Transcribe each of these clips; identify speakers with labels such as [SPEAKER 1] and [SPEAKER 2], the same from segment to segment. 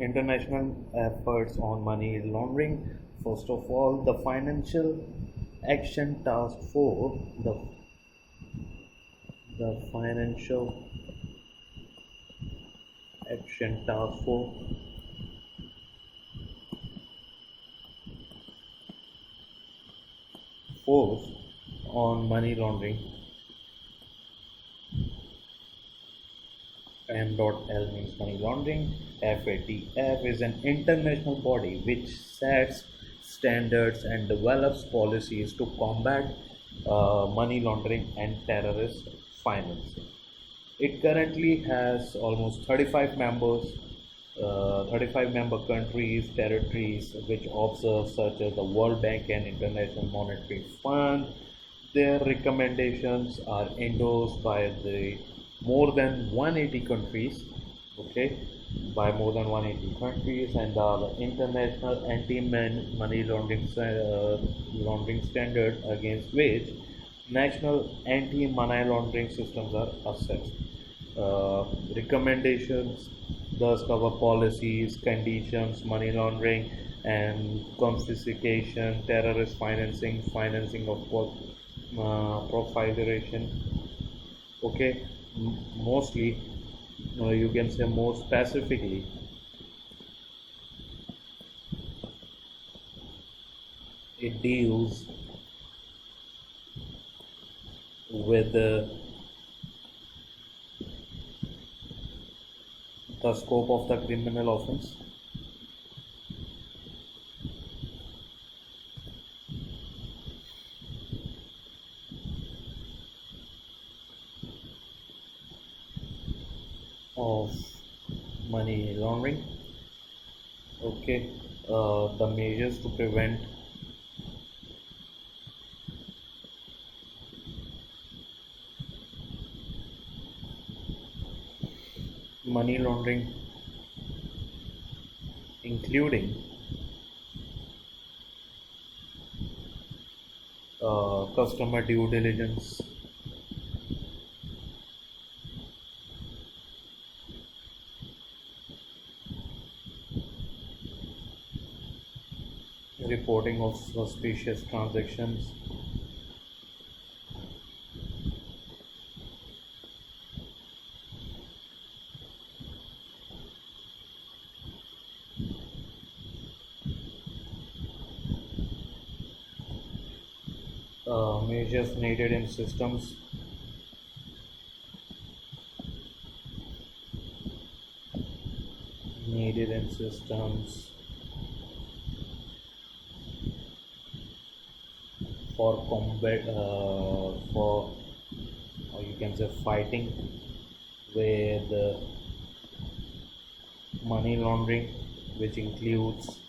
[SPEAKER 1] International efforts on money laundering. First of all, the Financial Action Task Force, the Financial Action Task Force on money laundering. M.L means money laundering. FATF is an international body which sets standards and develops policies to combat money laundering and terrorist financing. It currently has almost 35 members, 35 member countries, territories which observe, such as the World Bank and International Monetary Fund. Their recommendations are endorsed by the more than 180 countries, okay, by more than 180 countries, and the international anti-money laundering standard against which national anti-money laundering systems are assessed. Recommendations thus cover policies, conditions, money laundering and confiscation, terrorist financing, financing of proliferation. Okay, mostly, you can say more specifically, it deals with the scope of the criminal offense, of money laundering. Okay, the measures to prevent money laundering, including customer due diligence, reporting of suspicious transactions, measures needed in systems, needed in systems for combat, for, or you can say, fighting with money laundering, which includes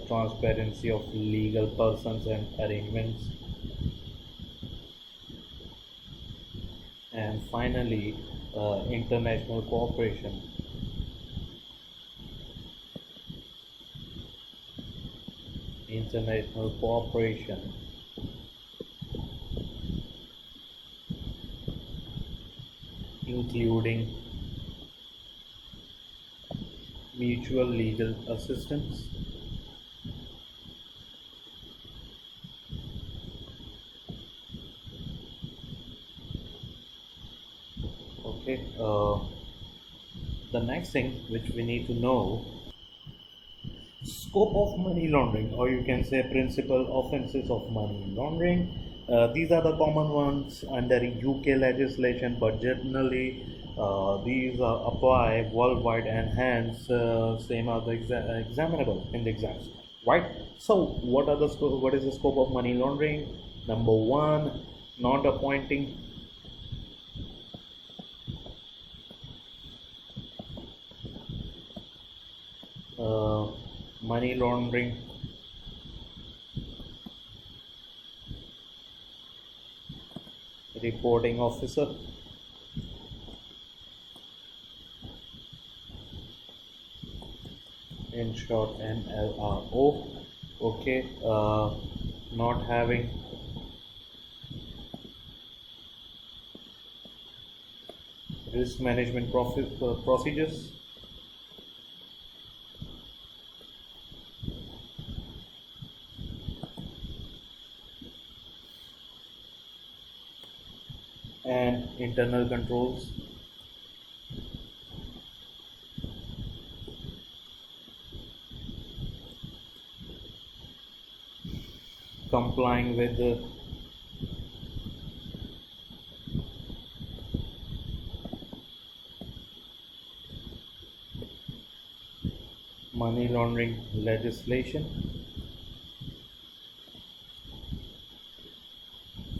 [SPEAKER 1] transparency of legal persons and arrangements, and finally international cooperation. International cooperation including mutual legal assistance, okay. The next thing which we need to know, scope of money laundering, or you can say principal offenses of money laundering. These are the common ones under UK legislation, but generally these apply worldwide, and hence same are the examinable in the exams, right? So what is the scope of money laundering? Number one, not appointing money laundering reporting officer, in short NLRO. Okay, not having risk management procedures, internal controls, complying with the money laundering legislation.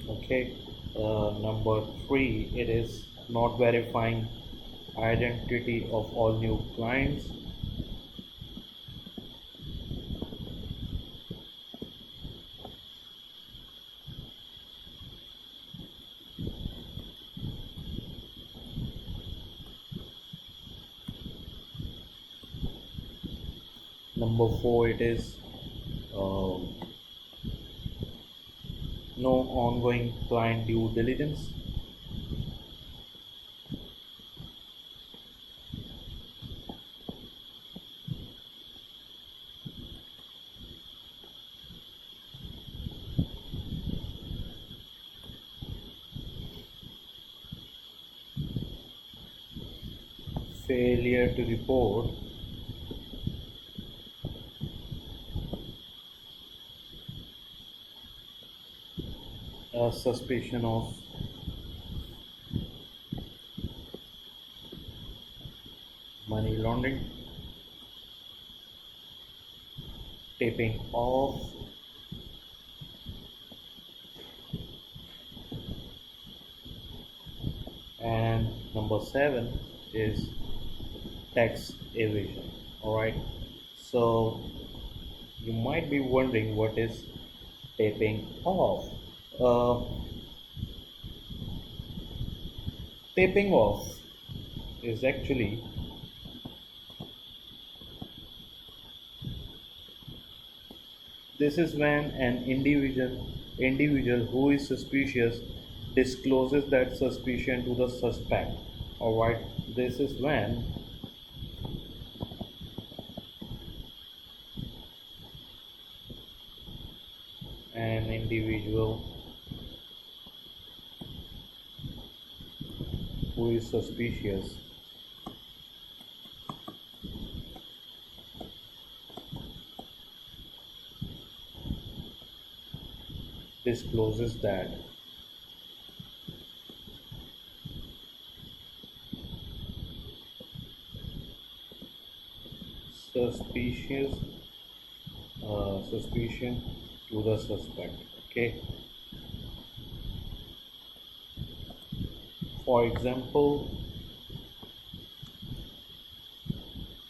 [SPEAKER 1] Okay, number three, it is not verifying identity of all new clients. Number four, it is um, no ongoing client due diligence. Failure to report a suspicion of money laundering, taping off, and number seven is tax evasion. All right, so you might be wondering what is taping off. Uh, Taping off is actually this is when an individual who is suspicious discloses that suspicion to the suspect. All right, this is when an individual who is suspicious discloses that suspicious suspicion to the suspect. Okay, for example,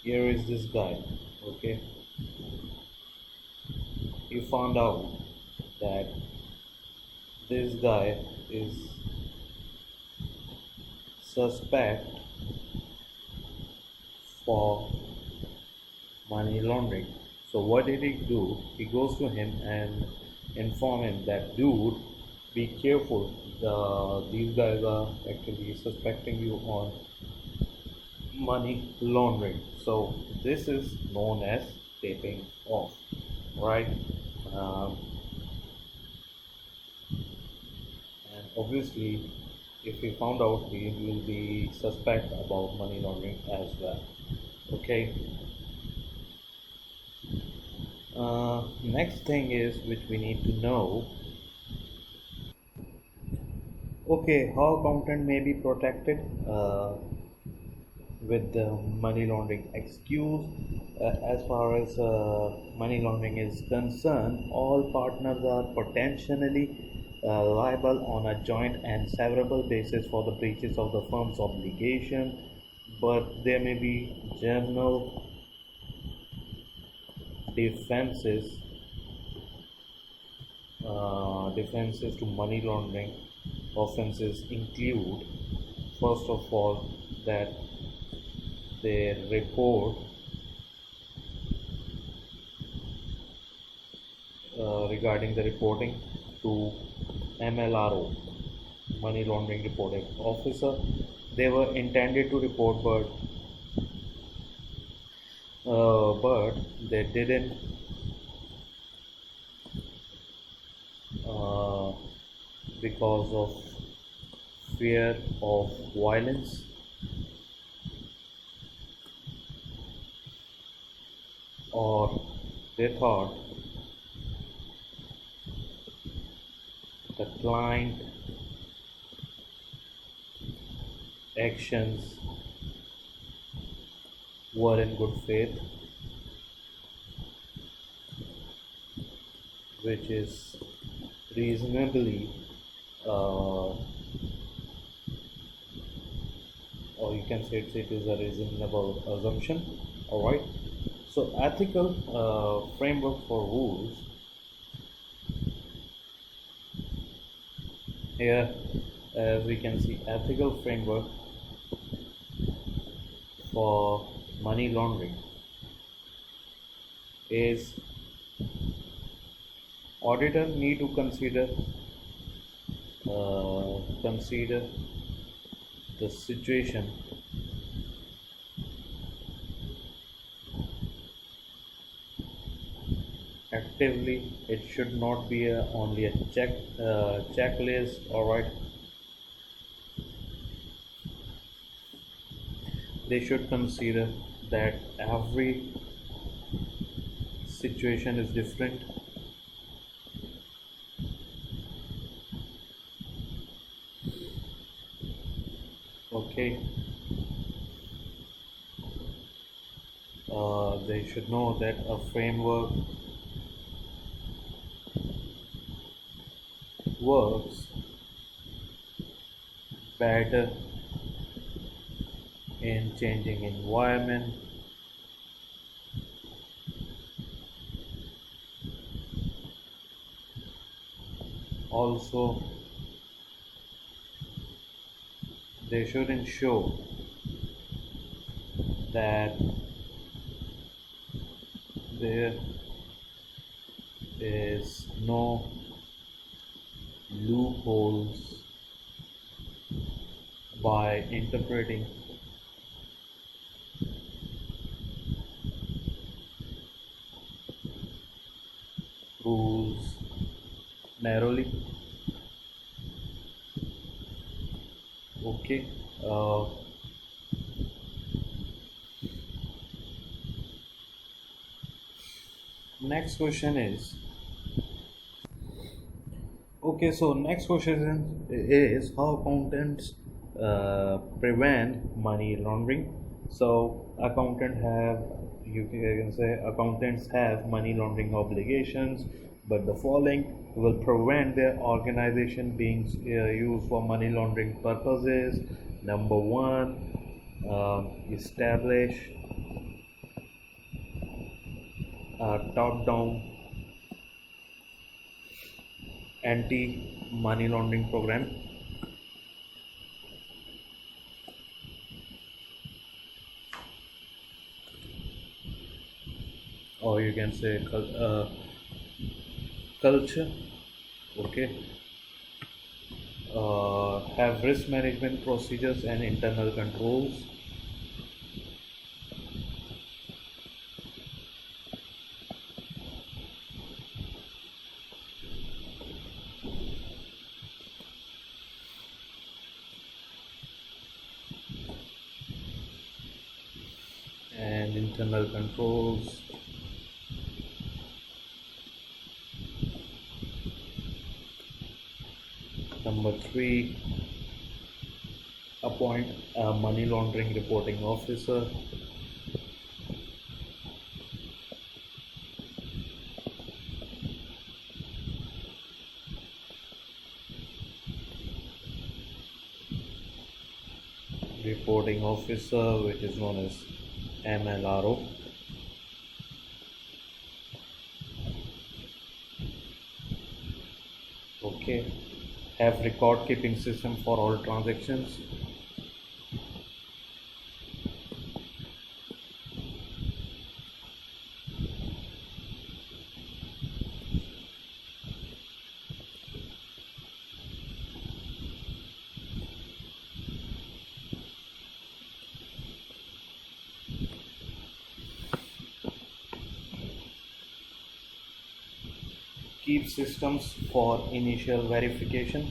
[SPEAKER 1] here is this guy. Okay, he found out that this guy is suspect for money laundering. So what did he do? He goes to him and inform him that, dude, be careful. These guys are actually suspecting you on money laundering. So this is known as taping off, right? Um, and obviously, if he found out, he will be suspect about money laundering as well. Okay. Next thing is which we need to know. Okay, how content may be protected with the money laundering excuse. As far as money laundering is concerned, all partners are potentially liable on a joint and severable basis for the breaches of the firm's obligation, but there may be general defenses defenses to money laundering offenses include, first of all, that they report regarding the reporting to MLRO, money laundering reporting officer. They were intended to report, but they didn't because of fear of violence, or they thought the client actions were in good faith, which is reasonably, or you can say it is a reasonable assumption. All right. So ethical framework for rules here, as we can see, ethical framework for money laundering is auditor need to consider the situation actively. It should not be only a checklist. All right, they should consider that every situation is different. Okay, they should know that a framework works better in changing environment. Also, they should ensure that there is no loopholes by interpreting rules narrowly. Okay. Next question is, okay, so next question is how accountants prevent money laundering. So you can say accountants have money laundering obligations, but the following will prevent their organization being used for money laundering purposes. Number one, establish a top-down anti-money laundering program. Or you can say culture. Okay. Have risk management procedures and internal controls. And internal controls. Number three, appoint a money laundering reporting officer. Reporting officer, which is known as MLRO. Okay. Have record keeping system for all transactions. Keep systems for initial verification.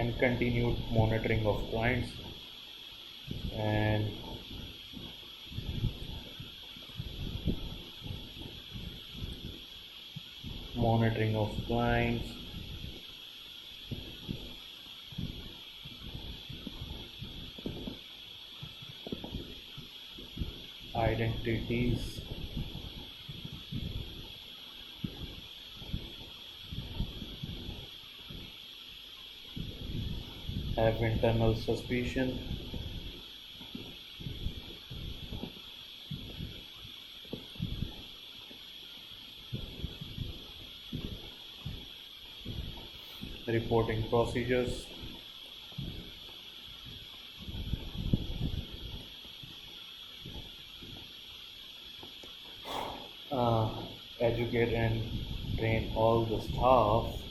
[SPEAKER 1] and continued monitoring of clients and monitoring of clients, identities, have internal suspicion, reporting procedures, uh, educate and train all the staff,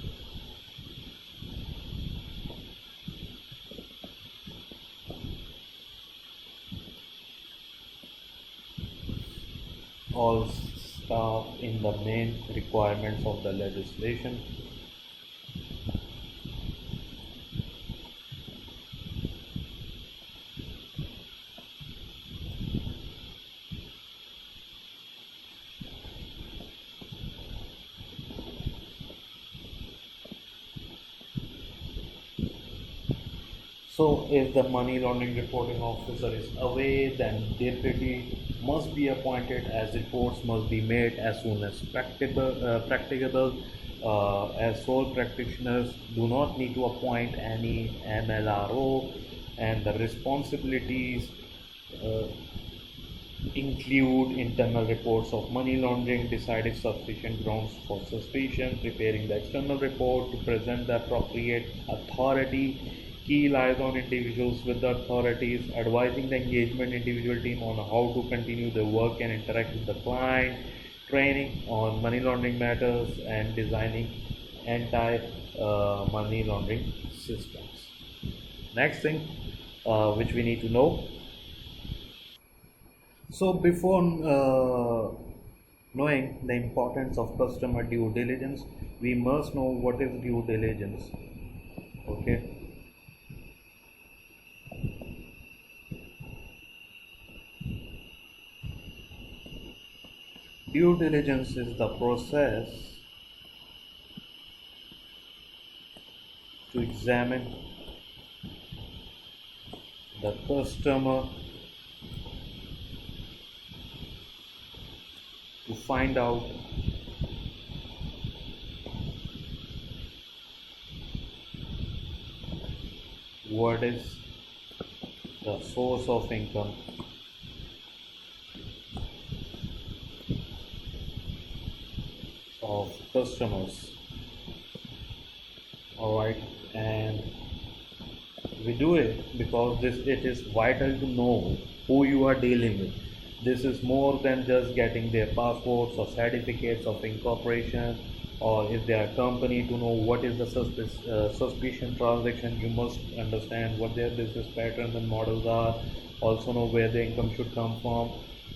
[SPEAKER 1] all staff in the main requirements of the legislation. So, if the money laundering reporting officer is away, then deputy must be appointed, as reports must be made as soon as practicable. As sole practitioners do not need to appoint any MLRO, and the responsibilities uh, include internal reports of money laundering, deciding sufficient grounds for suspicion, preparing the external report to present the appropriate authority. Key lies on individuals with the authorities, advising the engagement individual team on how to continue their work and interact with the client, training on money laundering matters, and designing anti money laundering systems. Next thing which we need to know. So, before knowing the importance of customer due diligence, we must know what is due diligence. Okay. Due diligence is the process to examine the customer to find out what is the source of income of customers. All right, and we do it because it is vital to know who you are dealing with. This is more than just getting their passports or certificates of incorporation, or if they are a company, to know what is the suspicion transaction. You must understand what their business patterns and models are, also know where the income should come from.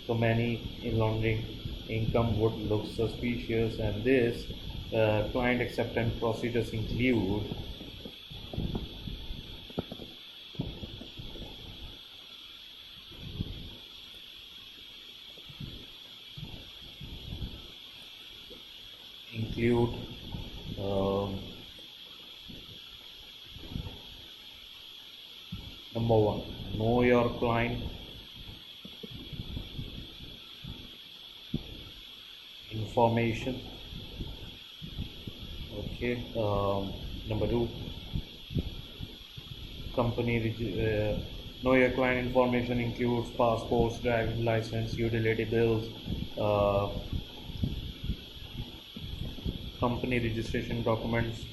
[SPEAKER 1] So many in laundering income would look suspicious, and this client acceptance procedures include um, number one, know your client information. Okay. Number two, know your client information includes passports, driving license, utility bills, uh, company registration documents.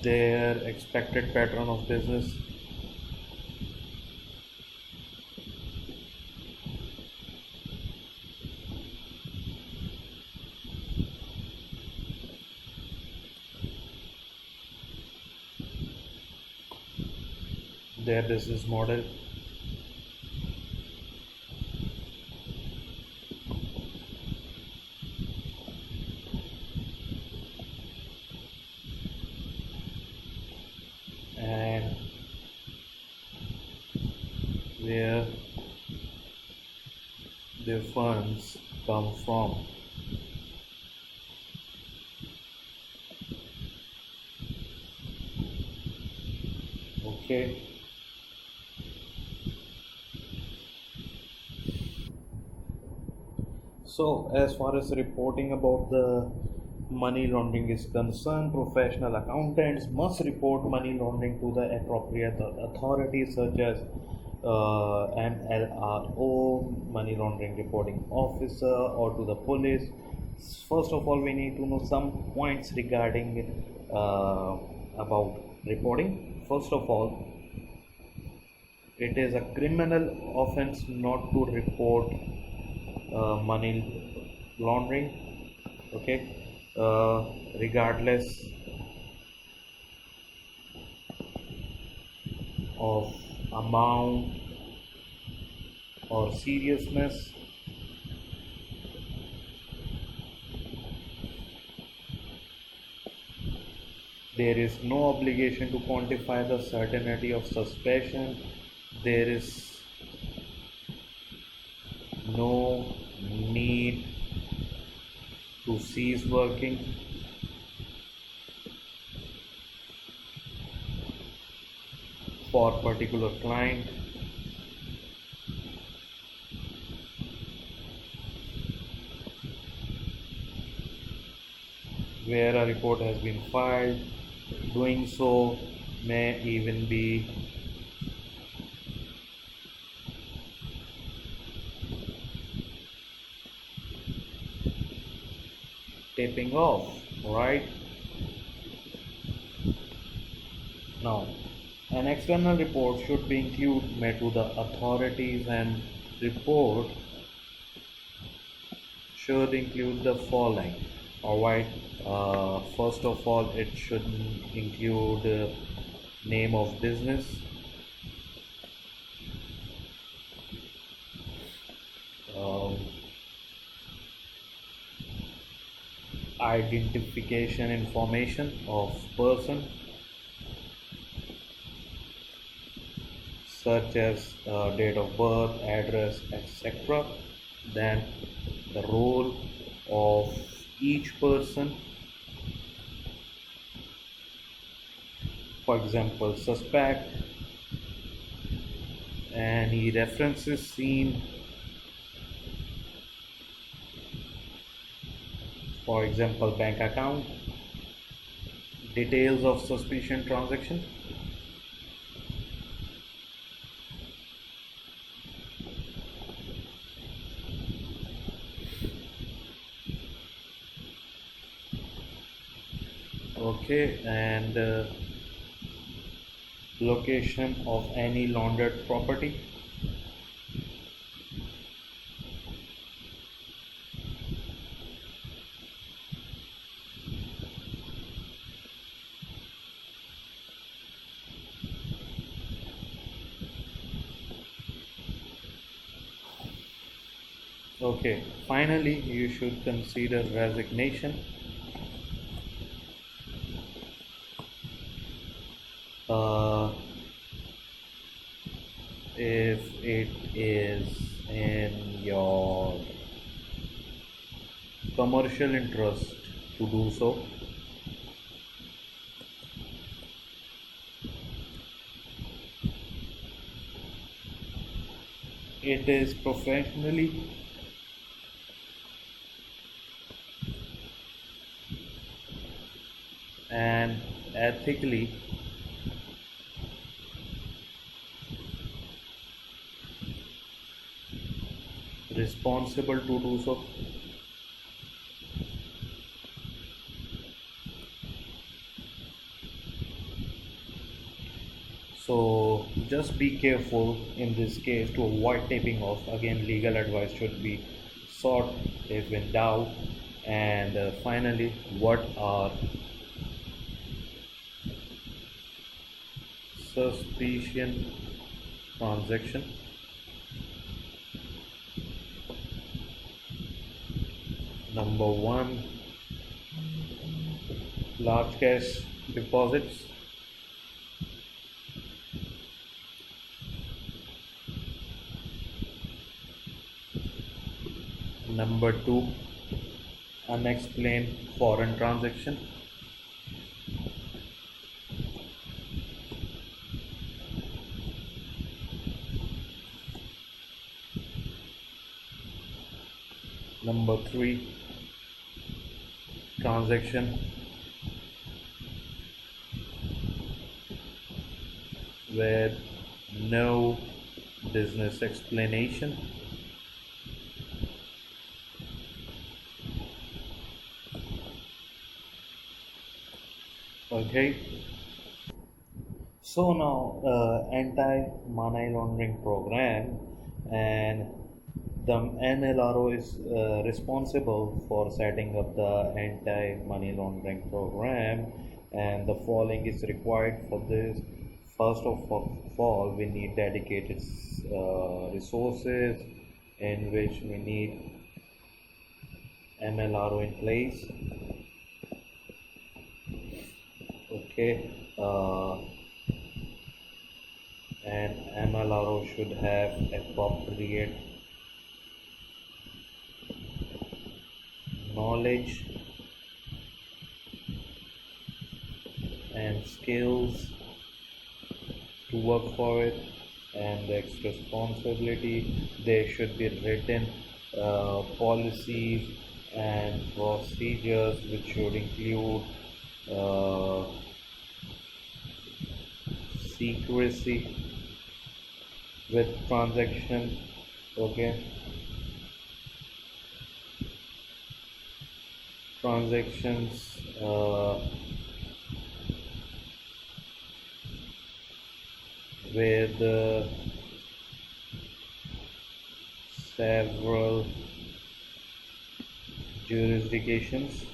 [SPEAKER 1] Their expected pattern of business, their business model, the funds come from. Okay, so as far as reporting about the money laundering is concerned, professional accountants must report money laundering to the appropriate authorities such as MLRO, money laundering reporting officer, or to the police. First of all, we need to know some points regarding about reporting. First of all, it is a criminal offense not to report money laundering. Okay, regardless of amount or seriousness, there is no obligation to quantify the certainty of suspicion. There is no need to cease working for particular client. Where a report has been filed, doing so may even be taping off, right? Now, an external report should be included made to the authorities, and report should include the following. Alright, first of all, it should include name of business, um, identification information of person such as date of birth, address, etc. Then the role of each person, for example, suspect, any references seen, for example, bank account, details of suspicion transaction. Okay, and location of any laundered property. Okay, finally, you should consider resignation. If it is in your commercial interest to do so, it is professionally and ethically responsible to do so. So just be careful in this case to avoid taping off. Again, legal advice should be sought if in doubt. And finally, what are suspicion transaction? Number one, large cash deposits. Number two, unexplained foreign transaction. Number three, transaction with no business explanation. Okay, so now anti-money laundering program, and the NLRO is responsible for setting up the anti-money laundering program, and the following is required for this. First of all, we need dedicated resources, in which we need MLRO in place. Okay, and MLRO should have appropriate knowledge and skills to work for it, and the extra responsibility. There should be written policies and procedures, which should include uh, secrecy with transaction. Okay, transactions with several jurisdictions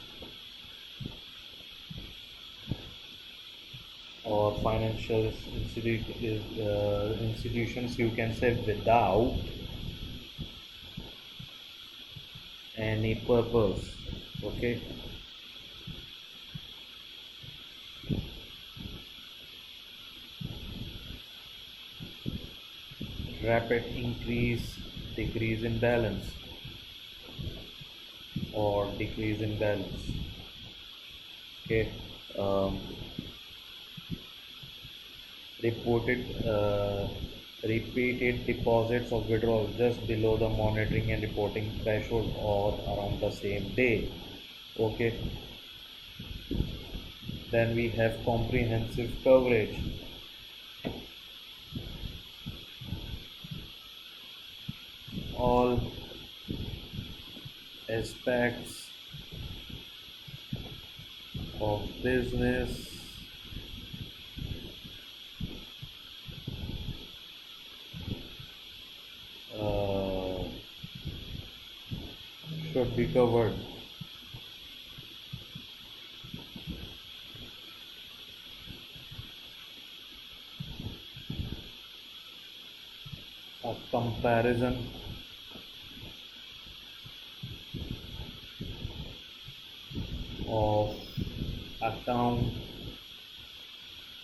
[SPEAKER 1] or financial institutions, you can say, without any purpose. Okay, rapid decrease in balance, or decrease in balance. Okay, um, reported repeated deposits of withdrawals just below the monitoring and reporting threshold or around the same day. Okay, then we have comprehensive coverage. All aspects of business uh, should be covered. A comparison of account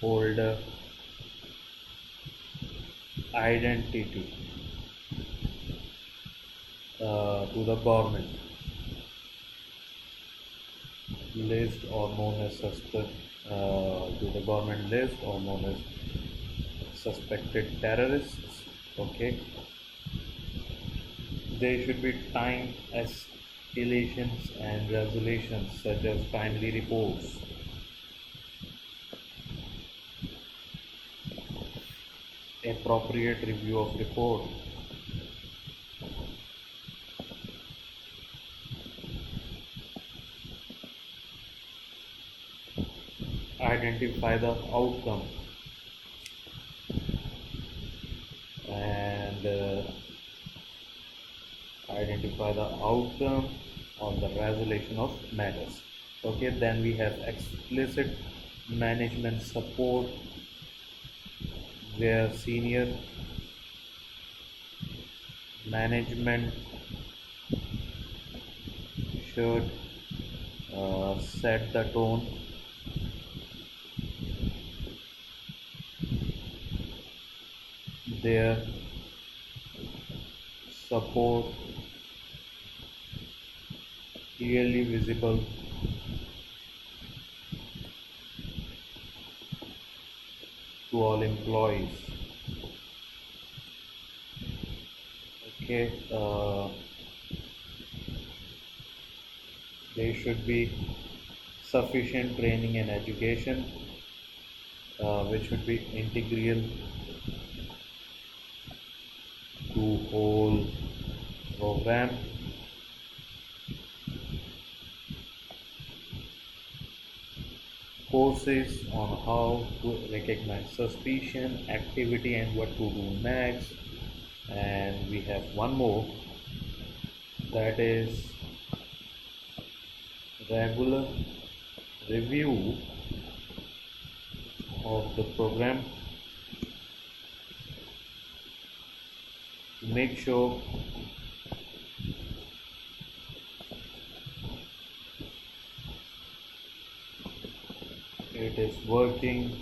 [SPEAKER 1] holder identity to the government list, or known as suspect to the government list, or known as suspected terrorists. Okay, there should be time escalations and resolutions, such as timely reports. Appropriate review of report. Identify the outcome, and identify the outcome on the resolution of matters. Okay, then we have explicit management support, where senior management should set the tone. Their support clearly visible to all employees. Okay, there should be sufficient training and education, which should be integral to whole program. Courses on how to recognize suspicion, activity, and what to do next. And we have one more, that is regular review of the program to make sure it is working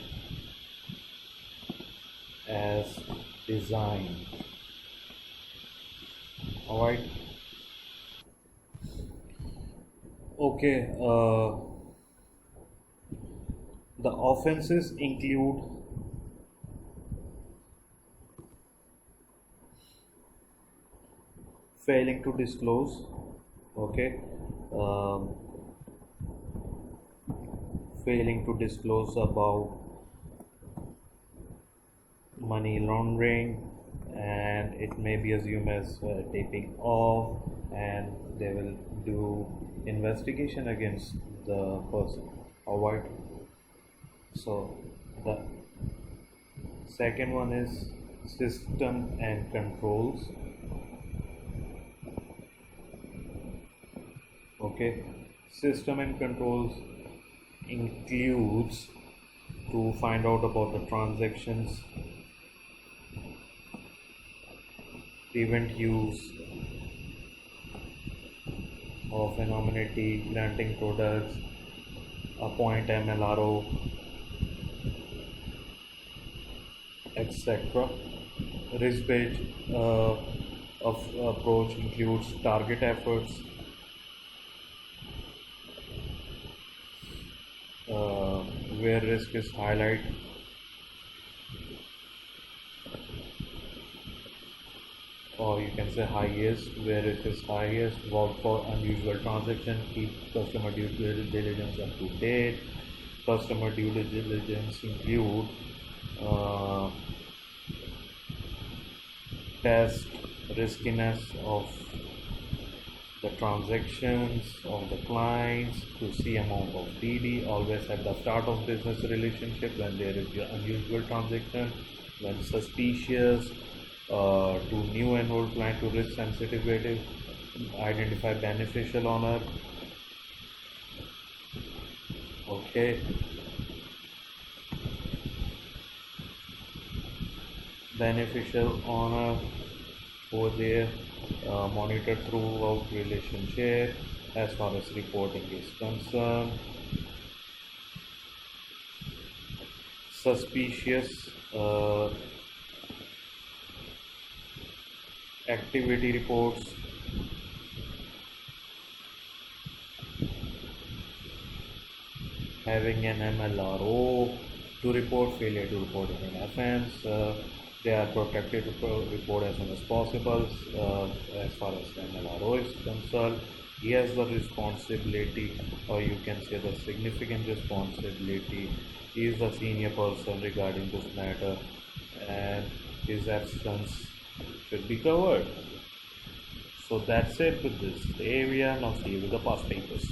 [SPEAKER 1] as designed. Alright. Okay, the offenses include failing to disclose, okay, um, failing to disclose about money laundering, and it may be assumed as taping off, and they will do investigation against the person. Alright, so the second one is system and controls. Okay, system and controls includes to find out about the transactions, prevent use of anonymity, granting products, appoint MLRO, etc. Risk-based of approach includes target efforts, where risk is highlighted, or you can say highest, where it is highest. Work for unusual transaction, keep customer due diligence up to date. Customer due diligence include test riskiness of the transactions of the clients to see amount of DD. Always at the start of business relationship, when there is an unusual transaction, when suspicious, to new and old client, to risk sensitivity, identify beneficial owner. Okay, beneficial owner over there, monitor throughout relationship as far as reporting is concerned. Suspicious activity reports, having an MLRO to report, failure to report an offense. They are protected to report as soon as possible. As far as the MLRO is concerned, he has the responsibility, or you can say the significant responsibility. He is the senior person regarding this matter, and his absence should be covered. So that's it with this area. Now see you with the past papers.